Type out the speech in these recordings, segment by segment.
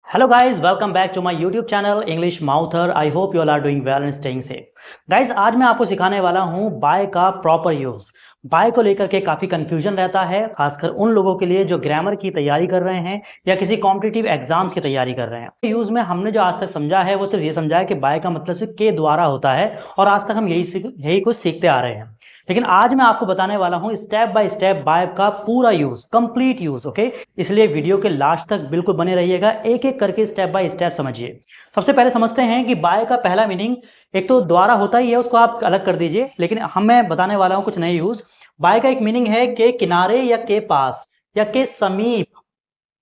Hello guys, welcome back to my YouTube channel English Mouther. I hope you all are doing well and staying safe. Guys, आज मैं आपको सिखाने वाला हूँ bye का proper use. Bye को लेकर के काफी कंफ्यूजन रहता है, खासकर उन लोगों के लिए जो ग्रामर की तैयारी कर रहे हैं या किसी कॉम्पिटिटिव एग्जाम्स की तैयारी कर रहे हैं। यूज में हमने जो आज तक समझा है वो सिर्फ ये समझा है कि बाय का मतलब सिर्फ के द्वारा होता है और आज तक हम यही कुछ सीखते आ रहे हैं। लेकिन आज मैं आपको बताने वाला हूं स्टेप बाय स्टेप बाय का पूरा यूज, कंप्लीट यूज। ओके, इसलिए वीडियो के लास्ट तक बिल्कुल बने रहिएगा, एक एक करके स्टेप बाय स्टेप समझिए। सबसे पहले समझते हैं कि बाय का पहला मीनिंग एक तो द्वारा होता ही है, उसको आप अलग कर दीजिए, लेकिन मैं बताने वाला हूं कुछ नए यूज। बाय का एक मीनिंग है के किनारे या के पास या के समीप,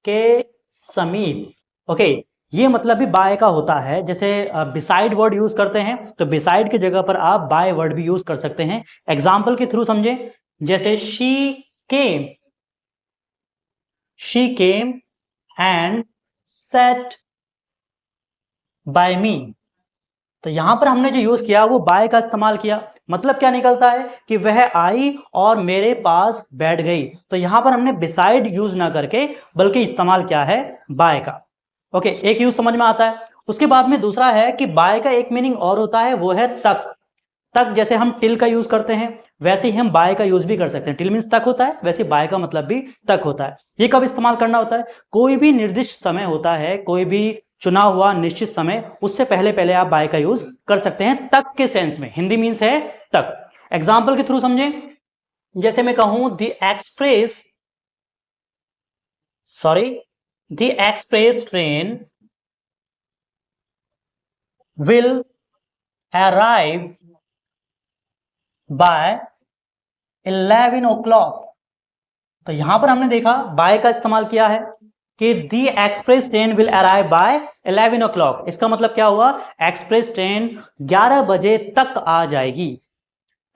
के समीप। ओके, ये मतलब भी बाय का होता है। जैसे बिसाइड वर्ड यूज करते हैं तो बिसाइड की जगह पर आप बाय वर्ड भी यूज कर सकते हैं। एग्जाम्पल के थ्रू समझे, जैसे came she came and sat by me. तो यहां पर हमने जो यूज किया वो बाय का इस्तेमाल किया। मतलब क्या निकलता है कि वह आई और मेरे पास बैठ गई। तो यहां पर हमने बिसाइड यूज ना करके बल्कि इस्तेमाल किया है बाय का। ओके, एक यूज समझ में आता है। उसके बाद में दूसरा है कि बाय का एक मीनिंग और होता है, वो है तक। तक जैसे हम टिल का यूज करते हैं वैसे ही हम बाय का यूज भी कर सकते हैं। टिल मीन्स तक होता है, वैसे बाय का मतलब भी तक होता है। ये कब इस्तेमाल करना होता है? कोई भी निर्दिष्ट समय होता है, कोई भी चुना हुआ निश्चित समय, उससे पहले पहले आप बाय का यूज कर सकते हैं तक के सेंस में। हिंदी मीन्स है तक। एग्जाम्पल के थ्रू समझे, जैसे मैं कहूं the express train will arrive by 11 o'clock। तो यहां पर हमने देखा बाय का इस्तेमाल किया है कि the express train will arrive by 11 o'clock। इसका मतलब क्या हुआ? एक्सप्रेस ट्रेन 11 बजे तक आ जाएगी।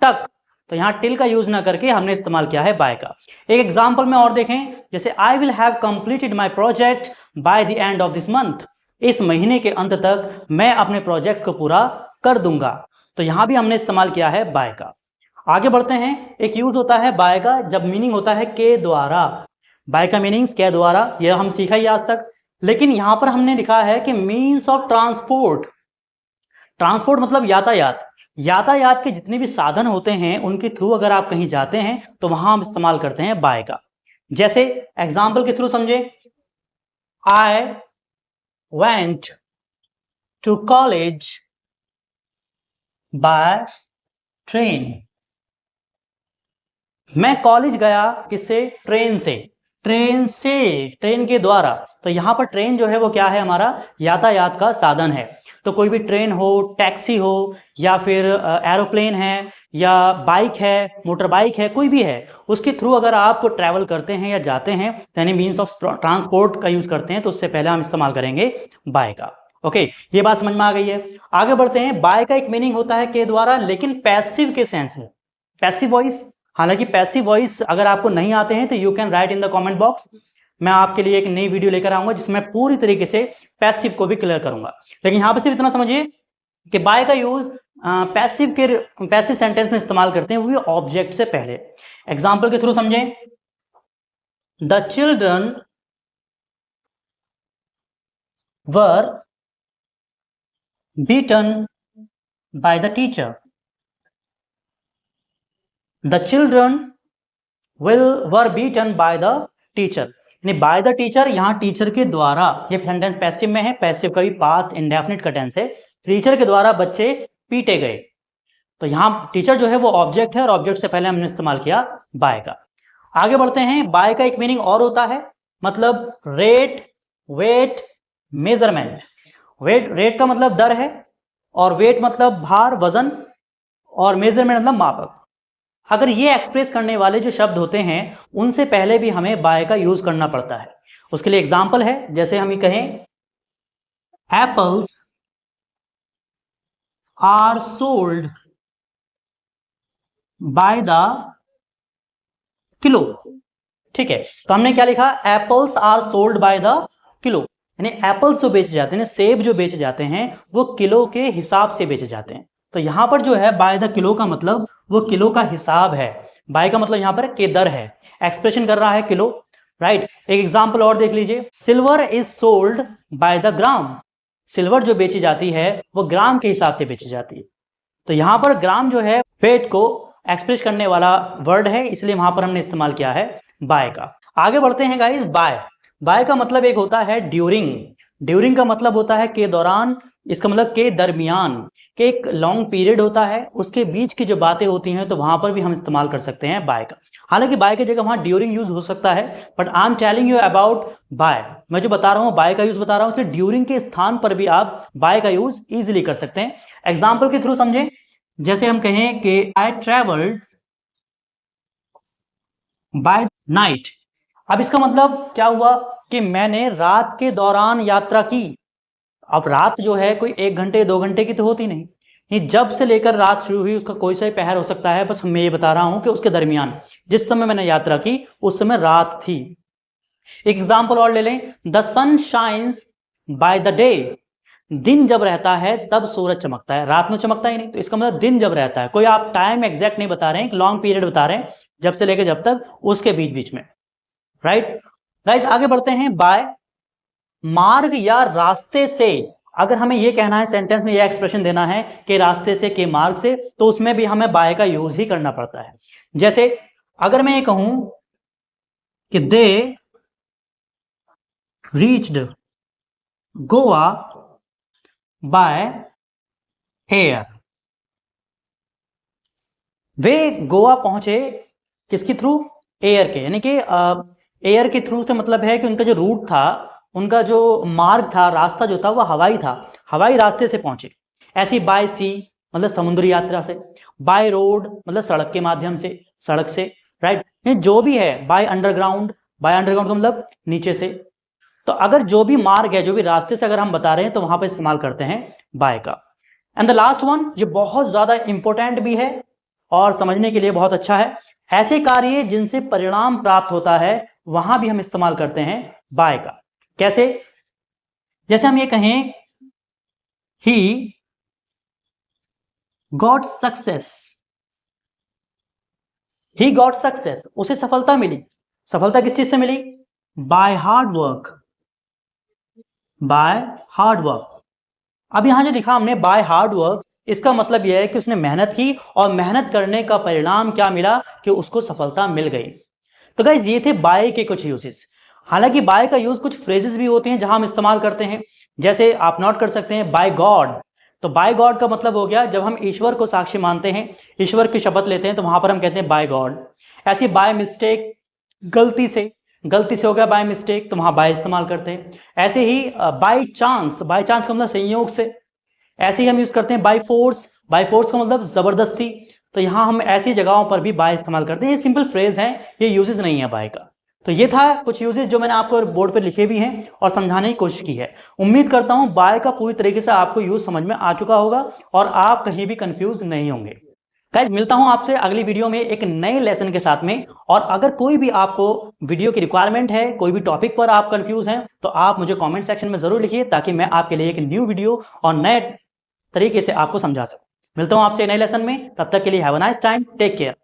तक, तो यहां टिल का यूज ना करके हमने इस्तेमाल किया है बाय का। एक एग्जांपल में और देखें, जैसे I will have completed my project by the end of this month. इस महीने के अंत तक मैं अपने प्रोजेक्ट को पूरा कर दूंगा। तो यहां भी हमने इस्तेमाल किया है बाय का। आगे बढ़ते हैं। एक यूज होता है बाय का जब मीनिंग होता है के द्वारा। बाय का मीनिंग्स के द्वारा, यह हम सीखा ही आज तक। लेकिन यहां पर हमने लिखा है कि मीन्स ऑफ ट्रांसपोर्ट। ट्रांसपोर्ट मतलब यातायात। यातायात के जितने भी साधन होते हैं उनके थ्रू अगर आप कहीं जाते हैं तो वहां हम इस्तेमाल करते हैं बाय का। जैसे एग्जाम्पल के थ्रू समझे, I went to college by train. मैं कॉलेज गया किससे? ट्रेन से। ट्रेन के द्वारा। तो यहां पर ट्रेन जो है वो क्या है? हमारा यातायात का साधन है। तो कोई भी ट्रेन हो, टैक्सी हो, या फिर एरोप्लेन है, या बाइक है, मोटर बाइक है, कोई भी है, उसके थ्रू अगर आप ट्रैवल करते हैं या जाते हैं यानी मीन्स ऑफ ट्रांसपोर्ट का यूज करते हैं तो उससे पहले हम इस्तेमाल करेंगे बाय का। ओके, ये बात समझ में आ गई है। आगे बढ़ते हैं। बाय का एक मीनिंग होता है के द्वारा, लेकिन पैसिव के सेंस में। पैसिव वॉइस, हालांकि पैसिव वॉइस अगर आपको नहीं आते हैं तो you can write in the comment box. मैं आपके लिए एक नई वीडियो लेकर आऊंगा जिसमें पूरी तरीके से पैसिव को भी क्लियर करूंगा। लेकिन यहां पर सिर्फ इतना समझिए कि बाय का यूज पैसिव सेंटेंस में इस्तेमाल करते हैं, वो भी ऑब्जेक्ट से पहले। एग्जाम्पल के थ्रू समझे, the children were beaten by the teacher. The children were beaten by the teacher। यानी बाय द टीचर, यहां टीचर के द्वारा। ये सेंटेंस पैसिव में है, पैसिव का भी पास्ट इंडेफिनिट का टेंस है। टीचर के द्वारा बच्चे पीटे गए। तो यहां टीचर जो है वो ऑब्जेक्ट है और ऑब्जेक्ट से पहले हमने इस्तेमाल किया बाय का। आगे बढ़ते हैं। बाय का एक मीनिंग और होता है, मतलब रेट, वेट, मेजरमेंट। रेट का मतलब दर है, और वेट मतलब भार, वजन, और मेजरमेंट मतलब मापक। अगर ये एक्सप्रेस करने वाले जो शब्द होते हैं उनसे पहले भी हमें बाय का यूज करना पड़ता है। उसके लिए एग्जाम्पल है, जैसे हम ये कहें apples are sold by the kilo. ठीक है, तो हमने क्या लिखा? Apples are sold by the kilo. यानी एप्पल्स जो बेचे जाते हैं, सेब जो बेचे जाते हैं, वो किलो के हिसाब से बेचे जाते हैं। तो यहां पर जो है बाय द किलो का मतलब वो किलो का हिसाब है। बाय का मतलब यहां पर के दर है, एक्सप्रेशन कर रहा है किलो। राइट। एक एग्जाम्पल और देख लीजिए, silver is sold by the gram. Silver जो बेची जाती है वो ग्राम के हिसाब से बेची जाती है। तो यहां पर ग्राम जो है वेट को एक्सप्रेस करने वाला वर्ड है, इसलिए वहां पर हमने इस्तेमाल किया है बाय का। आगे बढ़ते हैं गाइस। बाय, बाय का मतलब एक होता है ड्यूरिंग। ड्यूरिंग का मतलब होता है के दौरान, इसका मतलब के दरमियान, के एक लॉन्ग पीरियड होता है, उसके बीच की जो बातें होती हैं तो वहां पर भी हम इस्तेमाल कर सकते हैं बाय का। हालांकि बाय की जगह वहां ड्यूरिंग यूज हो सकता है, but I am telling you about by. मैं जो बता रहा हूं बाय का यूज बता रहा हूं, इसलिए ड्यूरिंग के स्थान पर भी आप बाय का यूज इजिली कर सकते हैं। एग्जाम्पल के थ्रू समझें, जैसे हम कहें कि आई ट्रेवल्ड बाय नाइट। अब इसका मतलब क्या हुआ कि मैंने रात के दौरान यात्रा की। अब रात जो है कोई 1 घंटे 2 घंटे की तो होती नहीं, ये जब से लेकर रात शुरू हुई उसका कोई सा ही पहर हो सकता है। बस मैं ये बता रहा हूं कि उसके दरमियान जिस समय मैंने यात्रा की उस समय रात थी। एग्जाम्पल और ले लें, the sun shines by the day. दिन जब रहता है तब सूरज चमकता है, रात में चमकता ही नहीं। तो इसका मतलब दिन जब रहता है, कोई आप टाइम एग्जैक्ट नहीं बता रहे हैं, लॉन्ग पीरियड बता रहे हैं, जब से लेकर जब तक, उसके बीच बीच में। राइट गाइस, आगे बढ़ते हैं। बाय, मार्ग या रास्ते से, अगर हमें यह कहना है सेंटेंस में, यह एक्सप्रेशन देना है कि रास्ते से, के मार्ग से, तो उसमें भी हमें बाय का यूज ही करना पड़ता है। जैसे अगर मैं ये कहूं कि they reached Goa by air. वे गोवा पहुंचे किसके थ्रू? एयर के, यानी कि एयर के थ्रू से मतलब है कि उनका जो रूट था, उनका जो मार्ग था, रास्ता जो था, वह हवाई था, हवाई रास्ते से पहुंचे। ऐसी बाय सी मतलब समुद्री यात्रा से, बाय रोड मतलब सड़क के माध्यम से, सड़क से। राइट, जो भी है, बाय अंडरग्राउंड, बाय अंडरग्राउंड का मतलब नीचे से। तो अगर जो भी मार्ग है, जो भी रास्ते से अगर हम बता रहे हैं तो वहां पर इस्तेमाल करते हैं बाय का। एंड द लास्ट वन, जो बहुत ज्यादा इंपॉर्टेंट भी है और समझने के लिए बहुत अच्छा है, ऐसे कार्य जिनसे परिणाम प्राप्त होता है वहां भी हम इस्तेमाल करते हैं बाय का। कैसे? जैसे हम ये कहें he got success. He got success, उसे सफलता मिली। सफलता किस चीज से मिली? By hard work, by hard work. अब यहां जो लिखा हमने बाय हार्ड वर्क, इसका मतलब यह है कि उसने मेहनत की और मेहनत करने का परिणाम क्या मिला कि उसको सफलता मिल गई। तो गाइस, ये थे बाय के कुछ यूजेस। हालांकि बाय का यूज कुछ फ्रेजेस भी होते हैं जहां हम इस्तेमाल करते हैं। जैसे आप नोट कर सकते हैं बाय गॉड। तो बाय गॉड का मतलब हो गया जब हम ईश्वर को साक्षी मानते हैं, ईश्वर की शपथ लेते हैं, तो वहां पर हम कहते हैं बाय गॉड। ऐसी बाय मिस्टेक, गलती से, गलती से हो गया बाय मिस्टेक, तो वहां बाय इस्तेमाल करते हैं। ऐसे ही बाय चांस, बाय चांस का मतलब संयोग से। ऐसे ही हम यूज करते हैं बाय फोर्स, बाय फोर्स का मतलब जबरदस्ती। तो यहां हम ऐसी जगहों पर भी बाय इस्तेमाल करते हैं। ये सिंपल फ्रेज है, ये यूजेस नहीं है बाय का। तो ये था कुछ यूजेस जो मैंने आपको बोर्ड पर लिखे भी हैं और समझाने की कोशिश की है। उम्मीद करता हूं बाय का पूरी तरीके से आपको यूज समझ में आ चुका होगा और आप कहीं भी कंफ्यूज नहीं होंगे। गाइस, मिलता हूं आपसे अगली वीडियो में एक नए लेसन के साथ में। और अगर कोई भी आपको वीडियो की रिक्वायरमेंट है, कोई भी टॉपिक पर आप कंफ्यूज हैं, तो आप मुझे कमेंट सेक्शन में जरूर लिखिए, ताकि मैं आपके लिए एक न्यू वीडियो और नए तरीके से आपको समझा सकूं। मिलता हूं आपसे नए लेसन में, तब तक के लिए have a nice time, take care.